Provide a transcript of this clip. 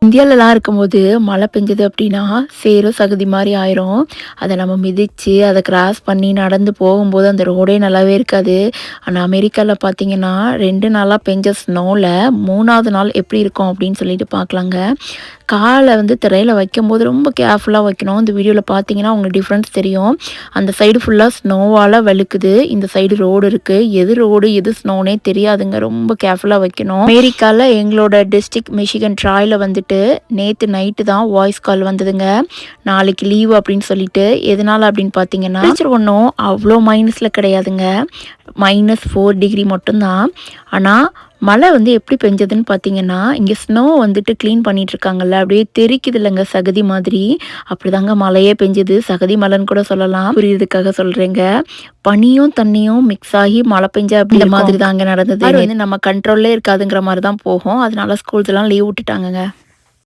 இந்தியாலலாம் இருக்கும்போது மழை பெஞ்சது அப்படின்னா, சேரும் சகதி மாரி ஆயிரும். அத நம்ம மிதிச்சு, அத கிராஸ் பண்ணி நடந்து போகும்போது அந்த ரோடே நல்லாவே இருக்காது. ஆனா அமெரிக்கால பார்த்தீங்கன்னா, 2 நாளா பெஞ்ச ஸ்னோல 3வது நாள் எப்படி இருக்கும் அப்படின்னு சொல்லிட்டு பார்க்கலாங்க. கால வந்து தரையில வைக்கும்போது ரொம்ப கேர்ஃபுல்லா வைக்கணும். இந்த வீடியோல பார்த்தீங்கன்னா, உங்களுக்கு டிஃப்ரென்ஸ் தெரியும். அந்த சைடு ஃபுல்லா ஸ்னோவால வழுக்குது. இந்த சைடு ரோடு இருக்கு. எது ரோடு, எது ஸ்னோனே தெரியாதுங்க. ரொம்ப கேர்ஃபுல்லா வைக்கணும். அமெரிக்கால எங்களோட டிஸ்ட்ரிக்ட் மிஷிகன் ட்ராய்ல வந்துட்டு நேத்து நைட்டு தான் வாய்ஸ் கால் வந்ததுங்க. நாளைக்கு லீவு அப்படின்னு சொல்லிட்டு. எதனால அப்படின்னு பார்த்தீங்கன்னா, டெம்பரேச்சர் ஒண்ணும் அவ்ளோ மைனஸ்ல கிடையாதுங்க. -4 டிகிரி மட்டும் தான். ஆனா மழை வந்து எப்படி பெஞ்சதுன்னு பார்த்தீங்கன்னா, இங்கே ஸ்னோ வந்துட்டு கிளீன் பண்ணிட்டுருக்காங்கல்ல, அப்படியே தெறிக்குதுல்லங்க சகதி மாதிரி. அப்படிதாங்க மழையே பெஞ்சது. சகதி மழைன்னு கூட சொல்லலாம். புரியுறதுக்காக சொல்றேங்க. பனியும், தண்ணியும் மிக்ஸ் ஆகி மழை பெஞ்சா எப்படி இந்த மாதிரி தாங்க நடந்தது. அது வந்து நம்ம கண்ட்ரோல்லே இருக்காதுங்கிற மாரி தான் போகும். அதனால ஸ்கூல்ஸ்லாம் லீவ் விட்டுட்டாங்கங்க.